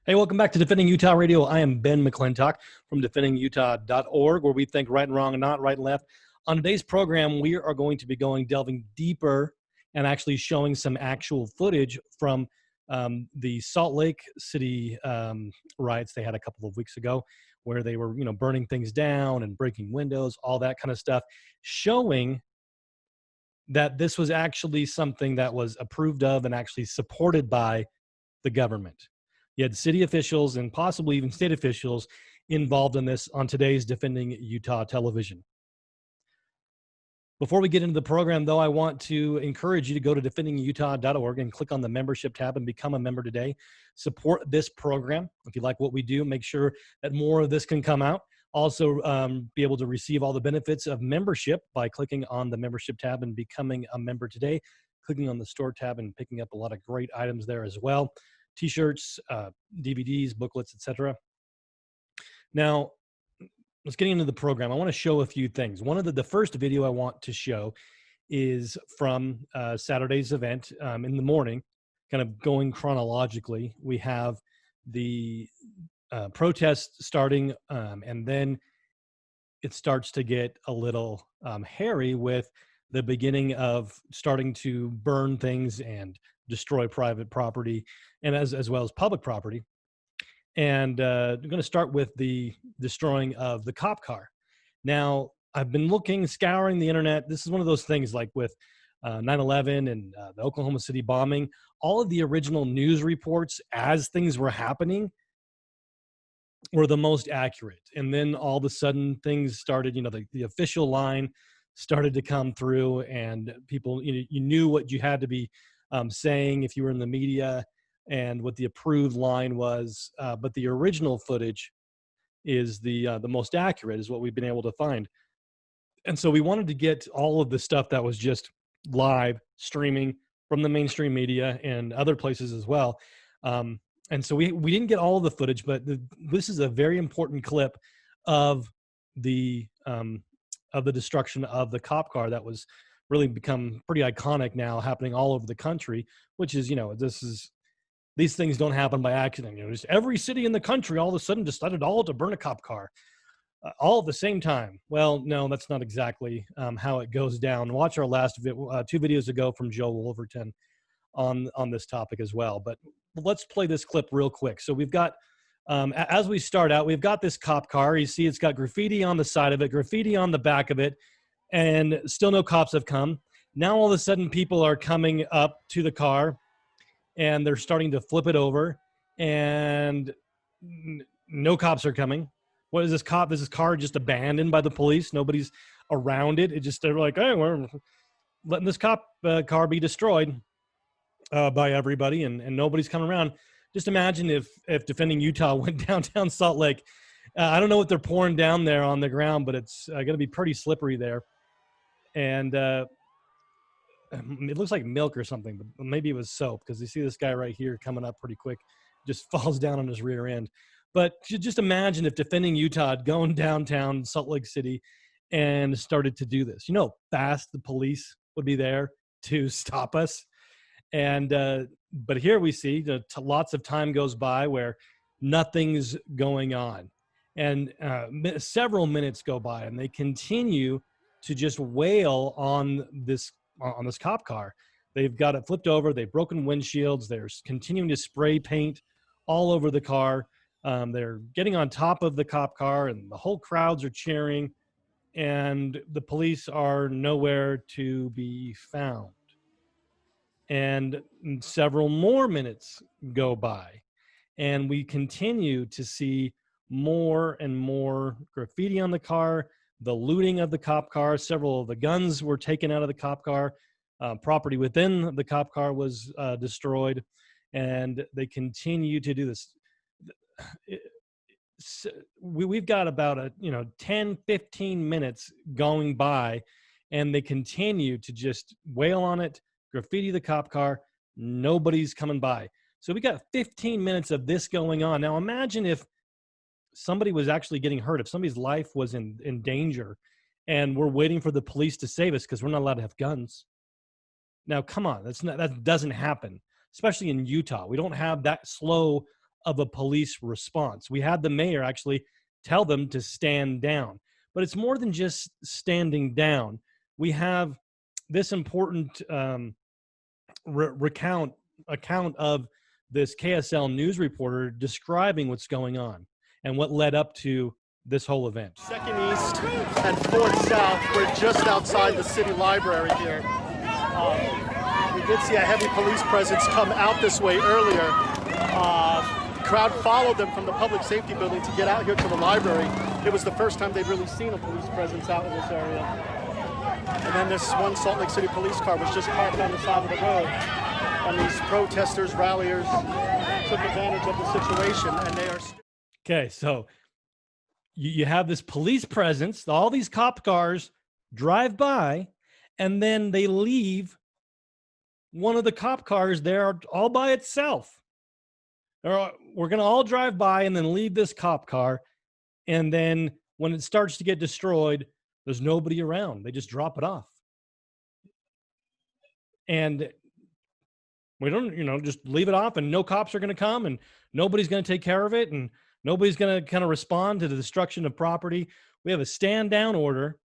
Hey, welcome back to Defending Utah Radio. I am Ben McClintock from defendingutah.org, where we think right and wrong and not right and left. On today's program, we are going to be delving deeper and actually showing some actual footage from the Salt Lake City riots they had a couple of weeks ago, where they were, burning things down and breaking windows, all that kind of stuff, showing that this was actually something that was approved of and actually supported by the government. You had city officials and possibly even state officials involved in this on today's Defending Utah television. Before we get into the program, though, I want to encourage you to go to defendingutah.org and click on the membership tab and become a member today. Support this program. If you like what we do, make sure that more of this can come out. Also, be able to receive all the benefits of membership by clicking on the membership tab and becoming a member today, clicking on the store tab and picking up a lot of great items there as well. T-shirts, DVDs, booklets, etc. Now, let's get into the program. I want to show a few things. One of the first video I want to show is from Saturday's event in the morning, kind of going chronologically. We have the protest starting, and then it starts to get a little hairy with the beginning of starting to burn things and destroy private property, and as well as public property. And I'm going to start with the destroying of the cop car. Now, I've been scouring the internet. This is one of those things like with 9/11 and the Oklahoma City bombing. All of the original news reports as things were happening were the most accurate. And then all of a sudden things started, the official line started to come through, and people, you knew what you had to be saying if you were in the media and what the approved line was. But the original footage is the most accurate, is what we've been able to find. And so we wanted to get all of the stuff that was just live streaming from the mainstream media and other places as well. And so we didn't get all of the footage, but this is a very important clip of the destruction of the cop car that was really become pretty iconic now, happening all over the country, which is, these things don't happen by accident. Just every city in the country all of a sudden decided all to burn a cop car all at the same time. Well, no, that's not exactly how it goes down. Watch our last two videos ago from Joe Wolverton on this topic as well. But let's play this clip real quick. So we've got, as we start out, we've got this cop car. You see it's got graffiti on the side of it, graffiti on the back of it, and still no cops have come. Now all of a sudden people are coming up to the car and they're starting to flip it over, and no cops are coming. What is this cop? Is this car just abandoned by the police? Nobody's around it. They're like, hey, we're letting this cop car be destroyed by everybody, and nobody's coming around. Just imagine if Defending Utah went downtown Salt Lake. I don't know what they're pouring down there on the ground, but it's going to be pretty slippery there. And it looks like milk or something, but maybe it was soap, because you see this guy right here coming up pretty quick, just falls down on his rear end. But just imagine if Defending Utah had gone downtown Salt Lake City and started to do this. Fast the police would be there to stop us. And but here we see lots of time goes by where nothing's going on, and several minutes go by, and they continue to just wail on this cop car. They've got it flipped over. They've broken windshields. They're continuing to spray paint all over the car. They're getting on top of the cop car, and the whole crowds are cheering, and the police are nowhere to be found. And several more minutes go by, and we continue to see more and more graffiti on the car, the looting of the cop car. Several of the guns were taken out of the cop car. Property within the cop car was destroyed, and they continue to do this. We've got about 10, 15 minutes going by, and they continue to just wail on it, graffiti the cop car. Nobody's coming by. So we got 15 minutes of this going on. Now imagine if somebody was actually getting hurt, if somebody's life was in danger, and we're waiting for the police to save us because we're not allowed to have guns. Now, come on, that doesn't happen, especially in Utah. We don't have that slow of a police response. We had the mayor actually tell them to stand down. But it's more than just standing down. We have this important account of this KSL news reporter describing what's going on and what led up to this whole event. 2nd East and 4th South. We're just outside the city library here. We did see a heavy police presence come out this way earlier. The crowd followed them from the public safety building to get out here to the library. It was the first time they'd really seen a police presence out in this area. And then this one Salt Lake City police car was just parked on the side of the road. And these protesters, ralliers, took advantage of the situation, and they are... Okay, so you have this police presence, all these cop cars drive by, and then they leave one of the cop cars there all by itself. We're going to all drive by and then leave this cop car. And then when it starts to get destroyed, there's nobody around. They just drop it off. And we don't, just leave it off, and no cops are going to come, and nobody's going to take care of it, and nobody's going to kind of respond to the destruction of property. We have a stand down order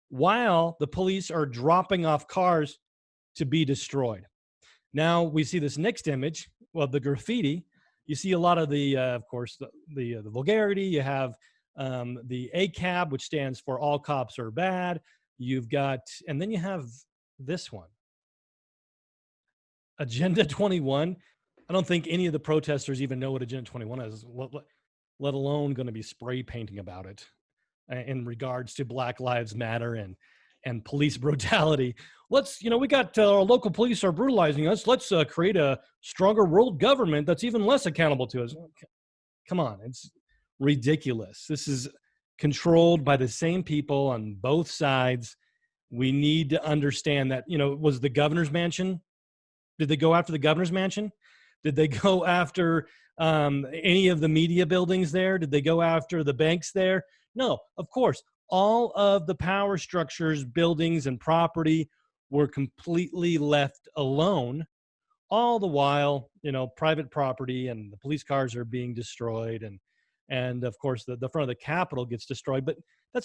while the police are dropping off cars to be destroyed. Now we see this next image, well, the graffiti. You see a lot of the, of course, the vulgarity. You have the ACAB, which stands for all cops are bad. You've got, and then you have this one, Agenda 21. I don't think any of the protesters even know what Agenda 21 is, let alone going to be spray painting about it in regards to Black Lives Matter and police brutality. Let's, we got our local police are brutalizing us. Let's create a stronger world government that's even less accountable to us. Come on, it's ridiculous. This is controlled by the same people on both sides. We need to understand that, was the governor's mansion? Did they go after the governor's mansion? Did they go after any of the media buildings there? Did they go after the banks there? No, of course. All of the power structures, buildings, and property were completely left alone. All the while, private property and the police cars are being destroyed, and of course the front of the Capitol gets destroyed. But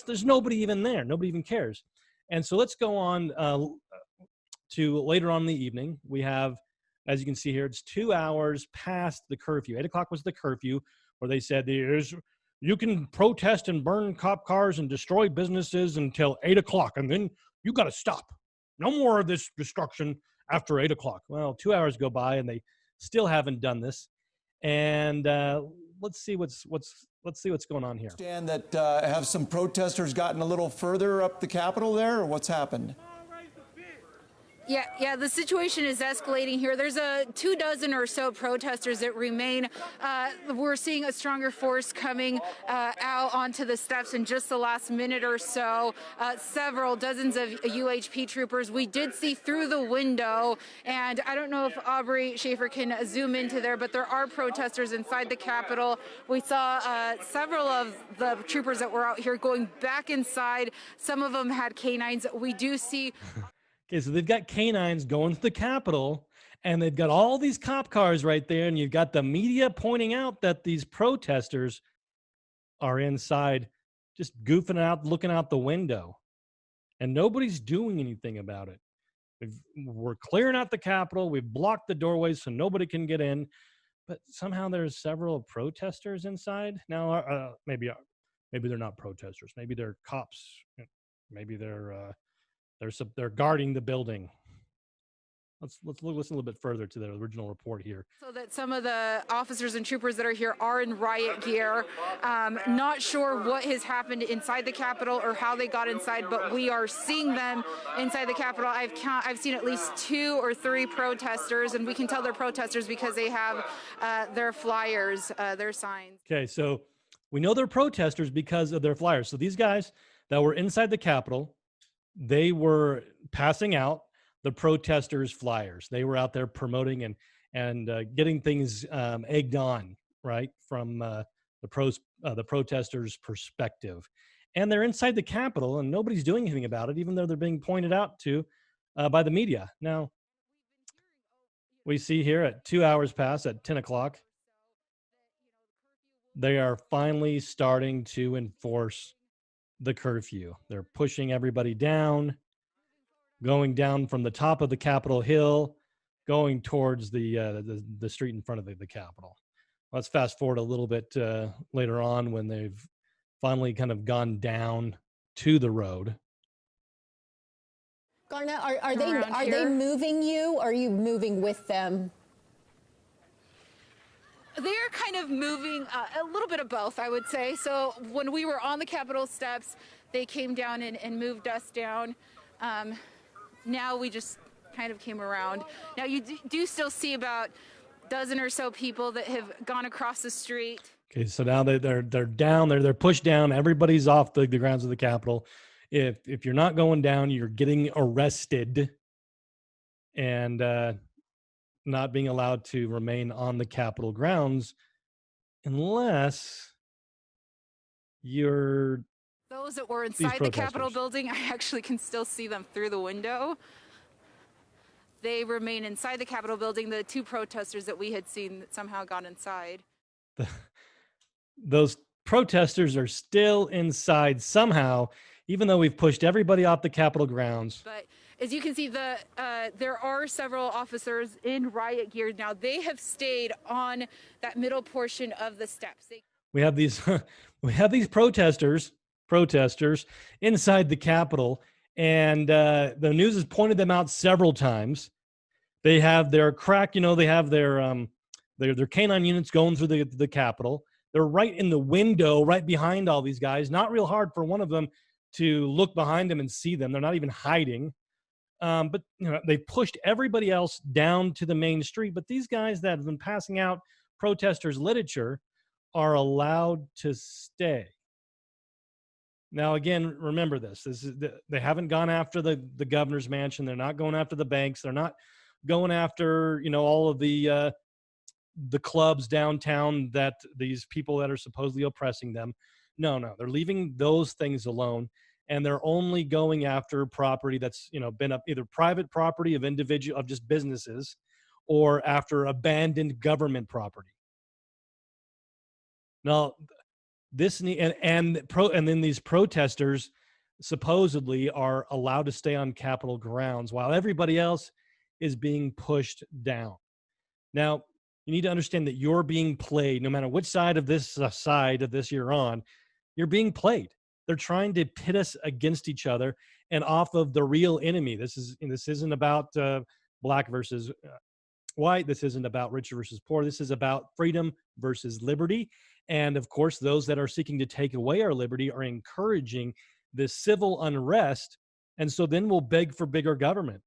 there's nobody even there. Nobody even cares. And so let's go on to later on in the evening. We have, as you can see here, it's 2 hours past the curfew. 8 o'clock was the curfew, where they said you can protest and burn cop cars and destroy businesses until 8 o'clock, and then you got to stop. No more of this destruction after 8 o'clock. Well, 2 hours go by, and they still haven't done this. And let's see what's going on here. Understand that have some protesters gotten a little further up the Capitol there, or what's happened? Yeah, the situation is escalating here. There's 24 or so protesters that remain. We're seeing a stronger force coming out onto the steps in just the last minute or so. Several dozens of UHP troopers. We did see through the window, and I don't know if Aubrey Schaefer can zoom into there, but there are protesters inside the Capitol. We saw several of the troopers that were out here going back inside. Some of them had canines. We do see... Okay, so they've got canines going to the Capitol, and they've got all these cop cars right there, and you've got the media pointing out that these protesters are inside just goofing out, looking out the window, and nobody's doing anything about it. We're clearing out the Capitol. We've blocked the doorways so nobody can get in, but somehow there's several protesters inside. Now, maybe they're not protesters. Maybe they're cops. Maybe they're guarding the building. Let's listen a little bit further to the original report here. So that some of the officers and troopers that are here are in riot gear. Not sure what has happened inside the Capitol or how they got inside, but we are seeing them inside the Capitol. I've seen at least 2 or 3 protesters, and we can tell they're protesters because they have their flyers, their signs. Okay, so we know they're protesters because of their flyers. So these guys that were inside the Capitol, they were passing out the protesters' flyers. They were out there promoting and getting things egged on, right, from the protesters' perspective. And they're inside the Capitol, and nobody's doing anything about it, even though they're being pointed out to by the media. Now, we see here at 2 hours past at 10 o'clock. They are finally starting to enforce the curfew. They're pushing everybody down, going down from the top of the Capitol Hill, going towards the street in front of the Capitol. Let's fast forward a little bit later on when they've finally kind of gone down to the road. Garna, are they Around are they here. moving you? Or are you moving with them? They're kind of moving a little bit of both, I would say. So when we were on the Capitol steps, they came down and moved us down. Now we just kind of came around. Now you do still see about a dozen or so people that have gone across the street. Okay, so now they're down, they're pushed down. Everybody's off the grounds of the Capitol. If you're not going down, you're getting arrested and not being allowed to remain on the Capitol grounds unless you're Those that were these inside the Capitol protesters. building, I actually can still see them through the window. They remain inside the Capitol building. The two protesters that we had seen that somehow got inside. Those protesters are still inside somehow, even though we've pushed everybody off the Capitol grounds. But as you can see, there are several officers in riot gear now. They have stayed on that middle portion of the steps. We have these we have these protesters inside the Capitol, and the news has pointed them out several times. They have their crack, they have their canine units going through the Capitol. They're right in the window, right behind all these guys. Not real hard for one of them to look behind them and see them. They're not even hiding. But they pushed everybody else down to the main street. But these guys that have been passing out protesters' literature are allowed to stay. Now, again, remember this. They haven't gone after the governor's mansion. They're not going after the banks. They're not going after all of the clubs downtown that these people that are supposedly oppressing them. No, they're leaving those things alone, and they're only going after property that's been either private property of individual of just businesses, or after abandoned government property. Now, and then these protesters supposedly are allowed to stay on Capitol grounds while everybody else is being pushed down. Now, you need to understand that you're being played. No matter which side of this you're on, you're being played. They're trying to pit us against each other and off of the real enemy. This isn't about black versus white. This isn't about rich versus poor. This is about freedom versus liberty. And of course, those that are seeking to take away our liberty are encouraging this civil unrest. And so then we'll beg for bigger government.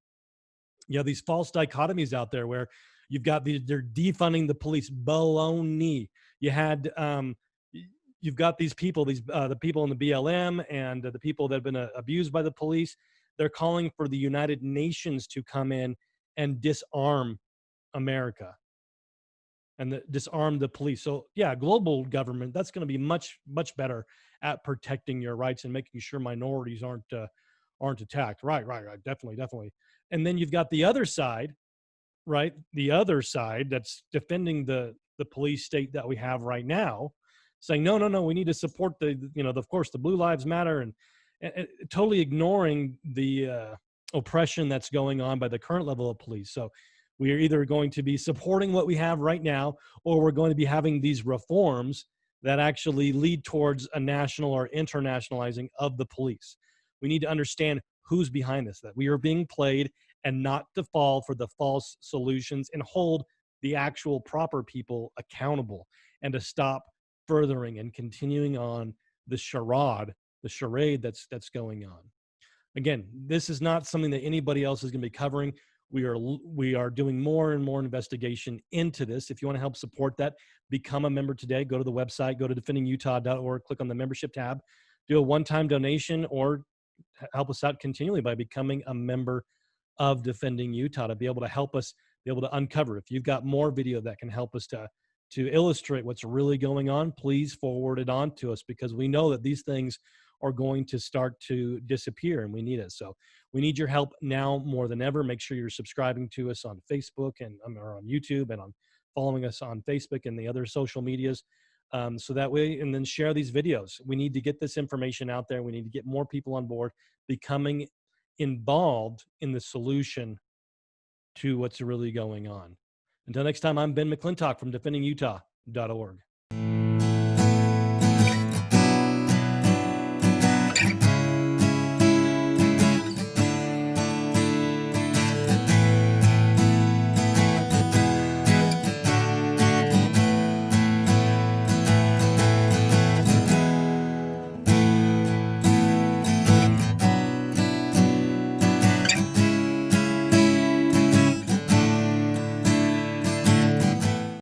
These false dichotomies out there where you've got they're defunding the police. Baloney. You've got these people, the people in the BLM and the people that have been abused by the police. They're calling for the United Nations to come in and disarm America and disarm the police. So yeah, global government, that's going to be much, much better at protecting your rights and making sure minorities aren't attacked. Right. Definitely. And then you've got the other side, right? The other side that's defending the police state that we have right now, saying, no, we need to support of course, the Blue Lives Matter, and totally ignoring the oppression that's going on by the current level of police. So we are either going to be supporting what we have right now, or we're going to be having these reforms that actually lead towards a national or internationalizing of the police. We need to understand who's behind this, that we are being played, and not to fall for the false solutions, and hold the actual proper people accountable, and to stop furthering and continuing on the charade that's going on. Again, this is not something that anybody else is going to be covering. We are doing more and more investigation into this. If you want to help support that, become a member today. Go to the website, go to defendingutah.org, click on the membership tab, do a one-time donation, or help us out continually by becoming a member of Defending Utah to be able to help us be able to uncover. If you've got more video that can help us to illustrate what's really going on, please forward it on to us, because we know that these things are going to start to disappear and we need it. So we need your help now more than ever. Make sure you're subscribing to us on Facebook or on YouTube, and on following us on Facebook and the other social medias. So that way, and then share these videos. We need to get this information out there. We need to get more people on board, becoming involved in the solution to what's really going on. Until next time, I'm Ben McClintock from defendingutah.org.